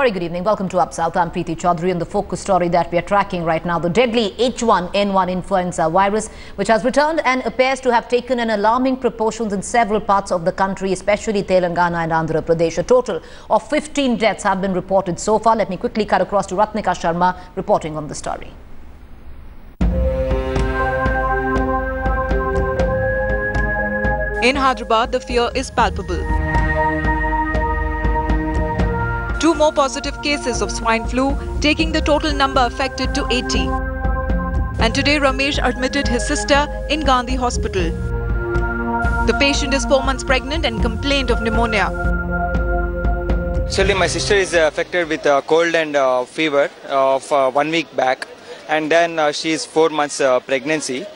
Very good evening. Welcome to Up South. I'm Preeti Chaudhary, and the focus story that we are tracking right now, the deadly H1N1 influenza virus, which has returned and appears to have taken an alarming proportions in several parts of the country, especially Telangana and Andhra Pradesh. A total of 15 deaths have been reported so far. Let me quickly cut across to Ratnika Sharma reporting on the story. In Hyderabad, the fear is palpable. 2 more positive cases of swine flu, taking the total number affected to 80. And today, Ramesh admitted his sister in Gandhi Hospital. The patient is 4 months pregnant and complained of pneumonia. Actually, my sister is affected with a cold and fever of 1 week back, and then she is 4 months pregnancy.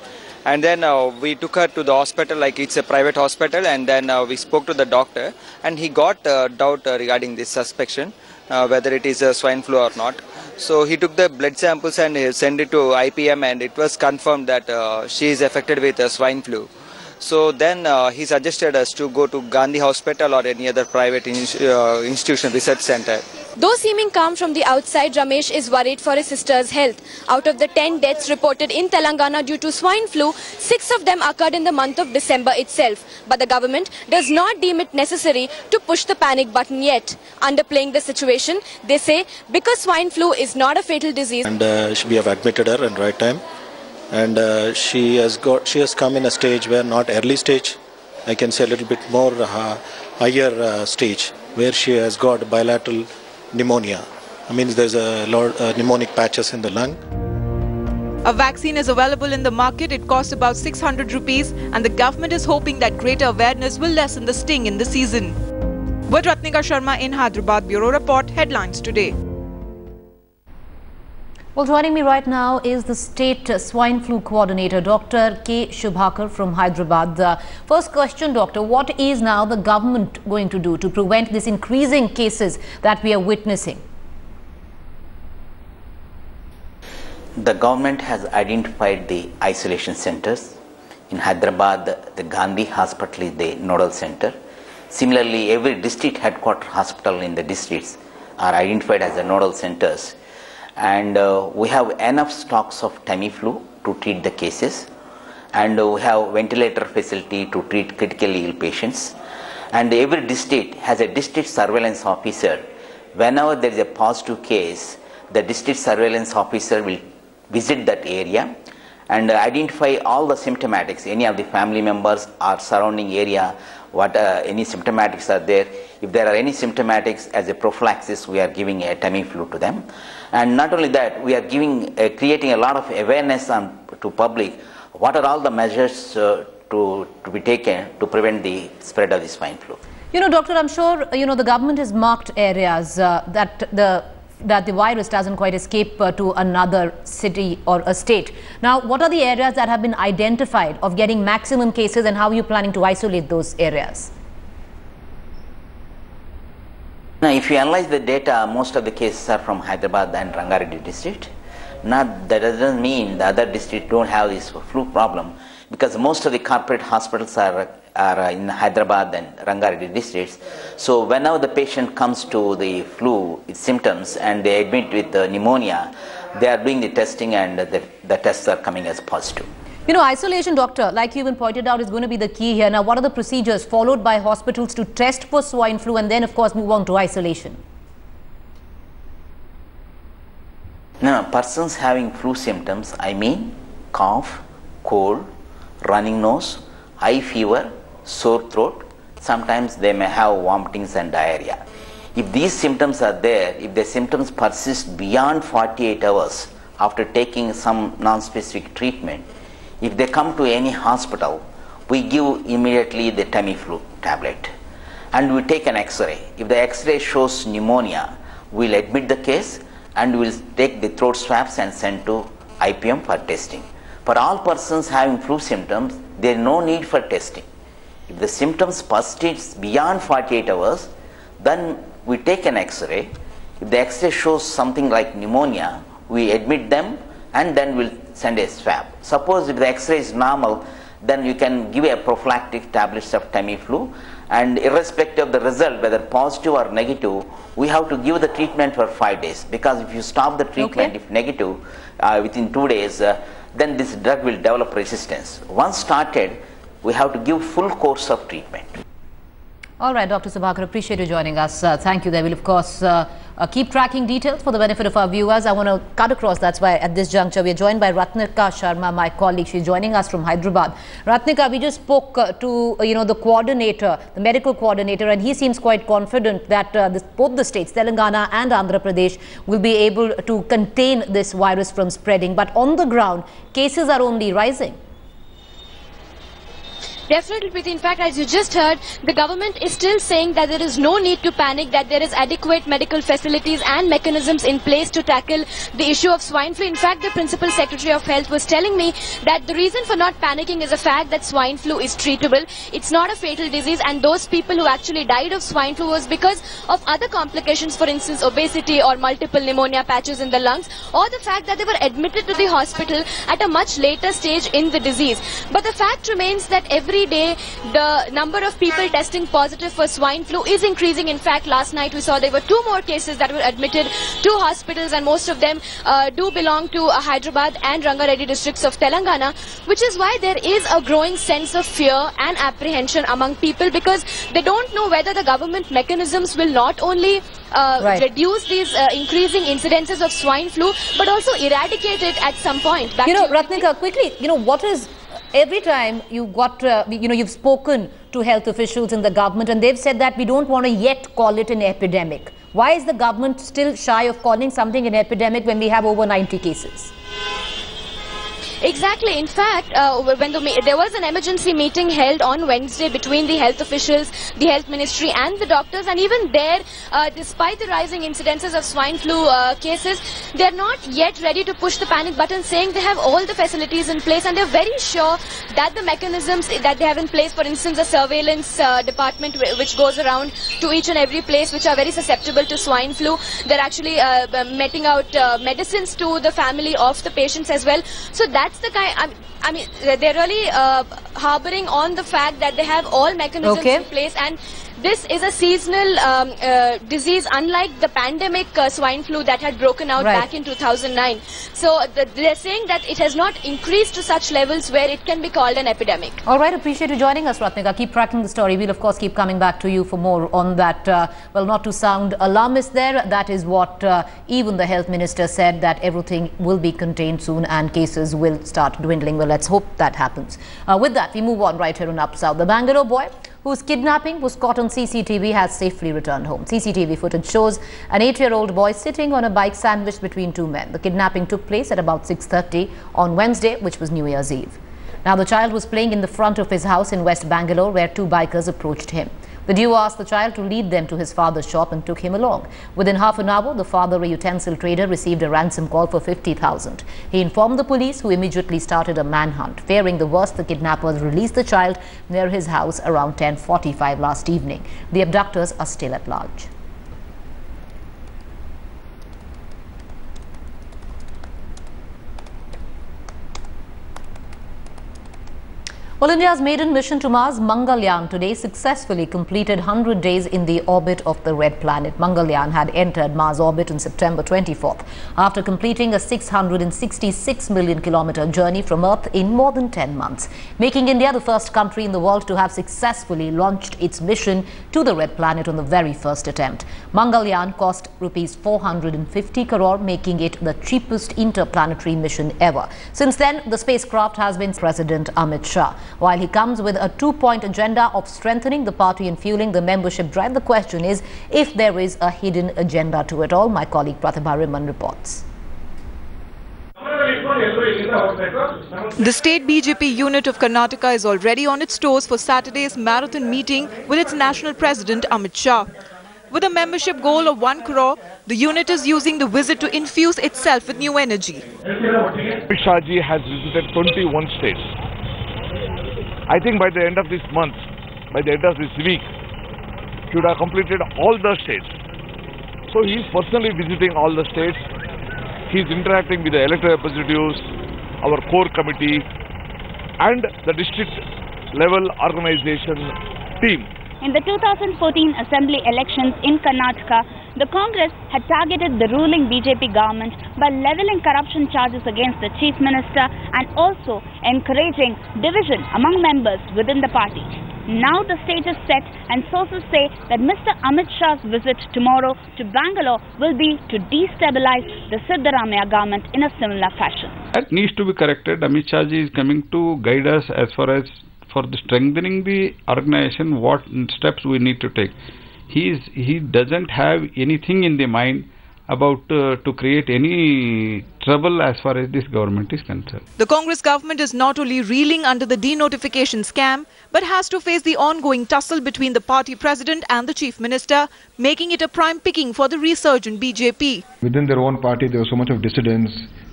And then we took her to the hospital, like it's a private hospital, and then we spoke to the doctor, and he got doubt regarding this suspicion, whether it is swine flu or not. So he took the blood samples and he sent it to IPM, and it was confirmed that she is affected with swine flu. So then he suggested us to go to Gandhi Hospital or any other private institution, research center. Though seeming calm from the outside, Ramesh is worried for his sister's health. Out of the 10 deaths reported in Telangana due to swine flu, 6 of them occurred in the month of December itself. But the government does not deem it necessary to push the panic button yet. Underplaying the situation, they say because swine flu is not a fatal disease. And we have admitted her in right time. And she has come in a stage where not early stage, I can say a little bit more higher stage, where she has got bilateral pneumonia. I mean, there's a lot of pneumonic patches in the lung. A vaccine is available in the market. It costs about 600 rupees, and the government is hoping that greater awareness will lessen the sting in the season. With Ratnika Sharma in Hyderabad, Bureau Report, Headlines Today. Well, joining me right now is the State Swine Flu Coordinator, Dr. K. Shubhakar from Hyderabad. First question, Doctor, what is now the government going to do to prevent these increasing cases that we are witnessing? The government has identified the isolation centers. In Hyderabad, the Gandhi Hospital is the nodal center. Similarly, every district headquarter hospital in the districts are identified as the nodal centers. And we have enough stocks of Tamiflu to treat the cases, and we have ventilator facility to treat critically ill patients, and every district has a district surveillance officer. Whenever there is a positive case, the district surveillance officer will visit that area and identify all the symptomatics, any of the family members or surrounding area, any symptomatics are there. If there are any symptomatics, as a prophylaxis, we are giving a Tamiflu to them. And not only that, we are creating a lot of awareness to public. What are all the measures to be taken to prevent the spread of the swine flu? You know, Doctor, I'm sure, the government has marked areas that the virus doesn't quite escape to another city or a state. Now, what are the areas that have been identified of getting maximum cases, and how are you planning to isolate those areas? Now, if you analyze the data, most of the cases are from Hyderabad and Rangareddy district. That doesn't mean the other districts don't have this flu problem, because most of the corporate hospitals are in Hyderabad and Rangareddy districts. So whenever the patient comes to the flu with symptoms and they admit with pneumonia, they are doing the testing, and the tests are coming as positive. You know, isolation, Doctor, like you even pointed out, is going to be the key here. Now, what are the procedures followed by hospitals to test for swine flu and then, of course, move on to isolation? Now, persons having flu symptoms, I mean cough, cold, running nose, high fever, sore throat, sometimes they may have vomitings and diarrhea. If these symptoms are there, if the symptoms persist beyond 48 hours after taking some non-specific treatment, if they come to any hospital, we give immediately the Tamiflu tablet, and we take an X-ray. If the X-ray shows pneumonia, we will admit the case and we will take the throat swabs and send to IPM for testing. For all persons having flu symptoms, there is no need for testing. If the symptoms persist beyond 48 hours, then we take an X-ray. If the X-ray shows something like pneumonia, we admit them and then we'll send a swab. Suppose if the X-ray is normal, then you can give a prophylactic tablets of Tamiflu, and irrespective of the result, whether positive or negative, we have to give the treatment for 5 days, because if you stop the treatment, if negative, within 2 days, then this drug will develop resistance. Once started, we have to give full course of treatment. All right, Dr. Subhakar, appreciate you joining us. Thank you. They will, of course, keep tracking details for the benefit of our viewers. I want to cut across. That's why at this juncture, we are joined by Ratnika Sharma, my colleague. She's joining us from Hyderabad. Ratnika, we just spoke to, the coordinator, the medical coordinator, and he seems quite confident that both the states, Telangana and Andhra Pradesh, will be able to contain this virus from spreading. But on the ground, cases are only rising. Definitely, Preeti. In fact, as you just heard, the government is still saying that there is no need to panic, that there is adequate medical facilities and mechanisms in place to tackle the issue of swine flu. In fact, the Principal Secretary of Health was telling me that the reason for not panicking is the fact that swine flu is treatable. It's not a fatal disease, and those people who actually died of swine flu was because of other complications, for instance, obesity or multiple pneumonia patches in the lungs, or the fact that they were admitted to the hospital at a much later stage in the disease. But the fact remains that every day the number of people testing positive for swine flu is increasing. In fact, last night we saw there were 2 more cases that were admitted to hospitals, and most of them do belong to Hyderabad and Rangareddy districts of Telangana, which is why there is a growing sense of fear and apprehension among people, because they don't know whether the government mechanisms will not only reduce these increasing incidences of swine flu, but also eradicate it at some point. Ratnika, quickly, what is... Every time you got, you've spoken to health officials in the government, and they've said that we don't want to yet call it an epidemic. Why is the government still shy of calling something an epidemic when we have over 90 cases? Exactly. In fact, when there was an emergency meeting held on Wednesday between the health officials, the health ministry and the doctors, and even there, despite the rising incidences of swine flu cases, they're not yet ready to push the panic button, saying they have all the facilities in place, and they're very sure that the mechanisms that they have in place, for instance, a surveillance department which goes around to each and every place which are very susceptible to swine flu, they're actually meting out medicines to the family of the patients as well. So that's the kind, I mean, they're really harboring on the fact that they have all mechanisms in place, and this is a seasonal disease, unlike the pandemic swine flu that had broken out back in 2009. So they're saying that it has not increased to such levels where it can be called an epidemic. All right, appreciate you joining us, Ratnika. Keep tracking the story. We'll, of course, keep coming back to you for more on that. Well, not to sound alarmist there, that is what even the health minister said, that everything will be contained soon and cases will start dwindling. Well, let's hope that happens. With that, we move on right here on Up South. The Bangalore boy whose kidnapping was caught on CCTV has safely returned home. CCTV footage shows an 8-year-old boy sitting on a bike sandwiched between 2 men. The kidnapping took place at about 6:30 on Wednesday, which was New Year's Eve. Now, the child was playing in the front of his house in West Bangalore, where 2 bikers approached him. The duo asked the child to lead them to his father's shop and took him along. Within half an hour, the father, a utensil trader, received a ransom call for 50,000. He informed the police, who immediately started a manhunt. Fearing the worst, the kidnappers released the child near his house around 10:45 last evening. The abductors are still at large. Well, India's maiden mission to Mars, Mangalyaan, today successfully completed 100 days in the orbit of the red planet. Mangalyaan had entered Mars orbit on September 24th after completing a 666 million kilometer journey from Earth in more than 10 months, making India the first country in the world to have successfully launched its mission to the red planet on the very first attempt. Mangalyaan cost rupees 450 crore, making it the cheapest interplanetary mission ever. Since then, the spacecraft has been President Amit Shah. While he comes with a 2-point agenda of strengthening the party and fueling the membership drive, the question is if there is a hidden agenda to it all. My colleague Pratibha Riman reports. The state BJP unit of Karnataka is already on its toes for Saturday's marathon meeting with its national president Amit Shah. With a membership goal of 1 crore, the unit is using the visit to infuse itself with new energy. Amit Shah ji has visited 21 states. I think by the end of this month, by the end of this week, he would have completed all the states. So he is personally visiting all the states. He is interacting with the elected representatives, our core committee, and the district level organization team. In the 2014 assembly elections in Karnataka, the Congress had targeted the ruling BJP government by levelling corruption charges against the Chief Minister and also encouraging division among members within the party. Now the stage is set and sources say that Mr. Amit Shah's visit tomorrow to Bangalore will be to destabilize the Siddaramaiah government in a similar fashion. That needs to be corrected. Amit Shah ji is coming to guide us as far as for the strengthening the organization, what steps we need to take. He doesn't have anything in the mind about to create any trouble as far as this government is concerned. The Congress government is not only reeling under the denotification scam, but has to face the ongoing tussle between the party president and the chief minister, making it a prime picking for the resurgent BJP. Within their own party, there was so much of dissidence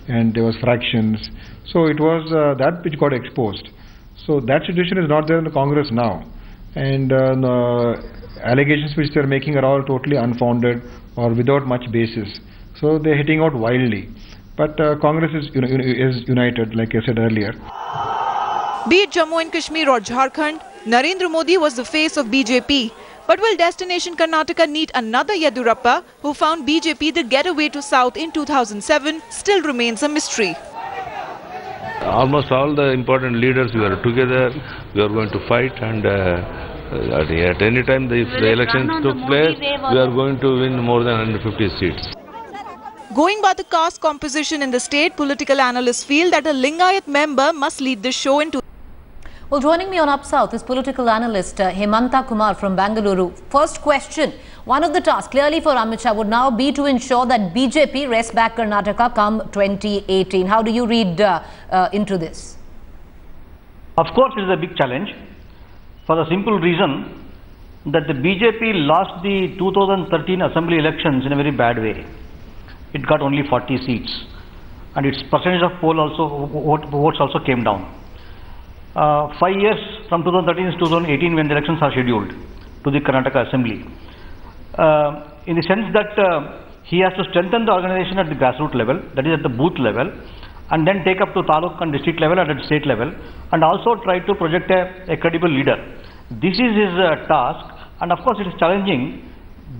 and there was fractions. So it was that which got exposed. So that situation is not there in the Congress now. And allegations which they are making are all totally unfounded or without much basis. So they are hitting out wildly. But Congress is united, like I said earlier. Be it Jammu and Kashmir or Jharkhand, Narendra Modi was the face of BJP. But will destination Karnataka need another Yediyurappa, who found BJP the getaway to South in 2007, still remains a mystery. Almost all the important leaders, we are together, we are going to fight, and at any time if the elections took place, we are going to win more than 150 seats. Going by the caste composition in the state, political analysts feel that a Lingayat member must lead the show into. Well, joining me on Up South is political analyst Hemanta Kumar from Bengaluru. First question, one of the tasks clearly for Amit Shah would now be to ensure that BJP rests back Karnataka come 2018. How do you read into this? Of course, it is a big challenge for the simple reason that the BJP lost the 2013 assembly elections in a very bad way. It got only 40 seats and its percentage of votes also came down. 5 years from 2013 to 2018 when the elections are scheduled to the Karnataka Assembly. In the sense that he has to strengthen the organization at the grassroots level, that is at the booth level, and then take up to taluk and district level and at state level, and also try to project a credible leader. This is his task, and of course it is challenging.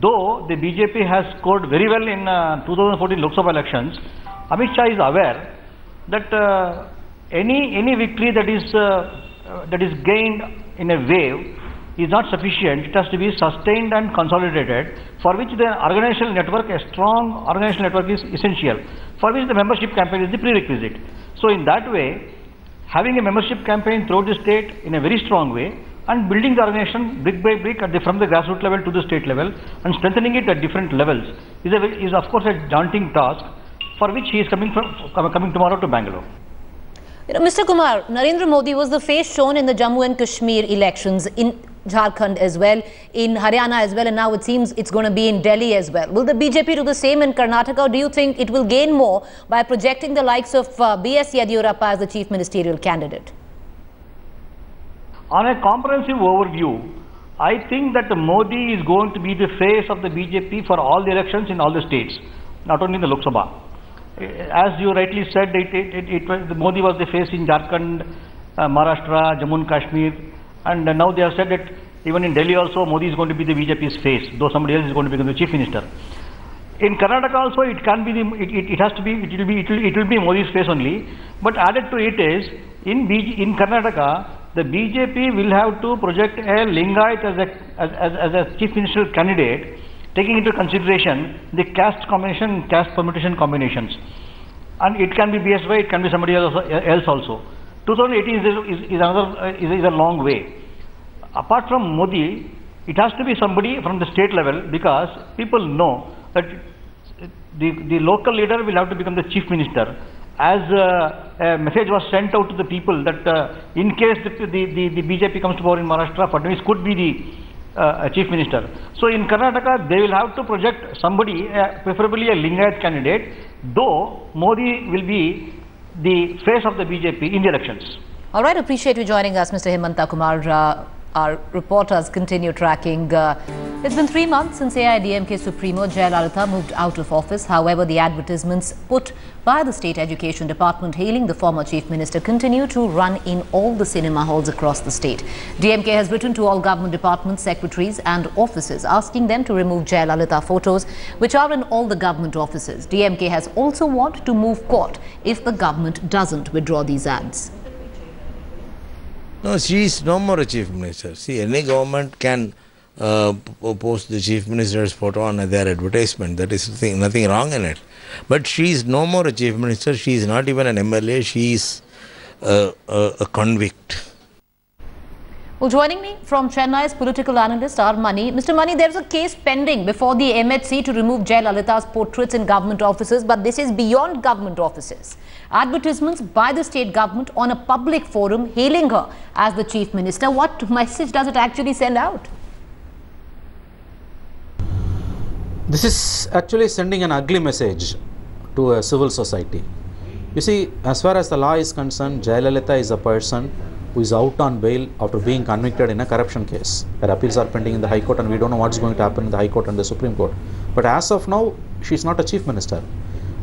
Though the BJP has scored very well in 2014 Lok Sabha elections, Amit Shah is aware that any victory that is gained in a wave is not sufficient. It has to be sustained and consolidated, for which the organizational network, a strong organizational network, is essential, for which the membership campaign is the prerequisite. So in that way, having a membership campaign throughout the state in a very strong way and building the organization brick by brick from the grassroots level to the state level and strengthening it at different levels is of course a daunting task, for which he is coming tomorrow to Bangalore. You know, Mr. Kumar, Narendra Modi was the face shown in the Jammu and Kashmir elections, in Jharkhand as well, in Haryana as well, and now it seems it's going to be in Delhi as well. Will the BJP do the same in Karnataka, or do you think it will gain more by projecting the likes of B.S. Yediyurappa as the chief ministerial candidate? On a comprehensive overview, I think that Modi is going to be the face of the BJP for all the elections in all the states, not only in the Lok Sabha. As you rightly said, Modi was the face in Jharkhand, Maharashtra, Jammu and Kashmir, and now they have said that even in Delhi also Modi is going to be the BJP's face, though somebody else is going to become the chief minister. In Karnataka also it can be it will be Modi's face only, but added to it is in Karnataka the BJP will have to project a Lingayat as a chief ministerial candidate, taking into consideration the caste combination, caste permutation combinations, and it can be BSY, it can be somebody else also. 2018 is a long way. Apart from Modi, it has to be somebody from the state level, because people know that the local leader will have to become the chief minister. As a message was sent out to the people that in case the BJP comes to power in Maharashtra, Fadnavis could be the chief minister. So in Karnataka, they will have to project somebody, preferably a Lingayat candidate, though Modi will be the face of the BJP in the elections. All right, appreciate you joining us, Mr. Hemanta Kumar. Our reporters continue tracking It's been 3 months since AIADMK Supremo Jayalalitha moved out of office. However, the advertisements put by the State Education Department hailing the former Chief Minister continue to run in all the cinema halls across the state. DMK has written to all government departments, secretaries and offices asking them to remove Jayalalitha photos which are in all the government offices. DMK has also warned to move court if the government doesn't withdraw these ads. No, she is no more a Chief Minister. See, any government can post the Chief Minister's photo on their advertisement. That is nothing wrong in it. But she is no more a Chief Minister. She is not even an MLA. She is a convict. Well, joining me from Chennai is political analyst R. Mani. Mr. Mani, there is a case pending before the MHC to remove Jayalalitha's portraits in government offices, but this is beyond government offices. Advertisements by the state government on a public forum hailing her as the Chief Minister. What message does it actually send out? This is actually sending an ugly message to a civil society. You see, as far as the law is concerned, Jayalalitha is a person who is out on bail after being convicted in a corruption case. Her appeals are pending in the High Court and we don't know what's going to happen in the High Court and the Supreme Court. But as of now, she is not a Chief Minister.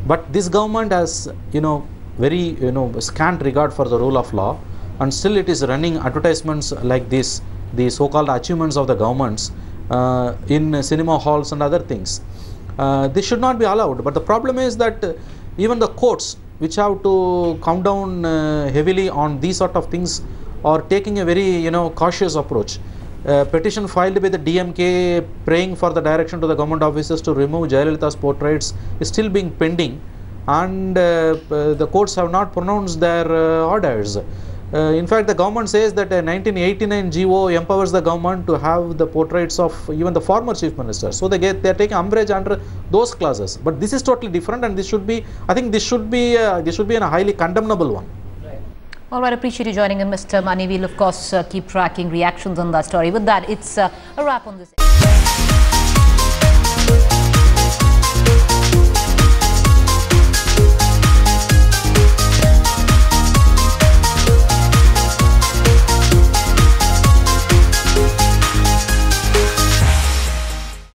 But this government has, very, scant regard for the rule of law, and still it is running advertisements like this, the so-called achievements of the governments in cinema halls and other things. This should not be allowed. But the problem is that even the courts, which have to come down heavily on these sort of things, are taking a very cautious approach. Petition filed by the DMK praying for the direction to the government officers to remove Jayalalitha's portraits is still being pending, and the courts have not pronounced their orders. In fact, the government says that a 1989 GO empowers the government to have the portraits of even the former Chief Minister. So they are taking umbrage under those clauses. But this is totally different, and this should be, I think, this should be a highly condemnable one. Right. All right, appreciate you joining in, Mr. Mani. We'll of course keep tracking reactions on that story. With that, it's a wrap on this.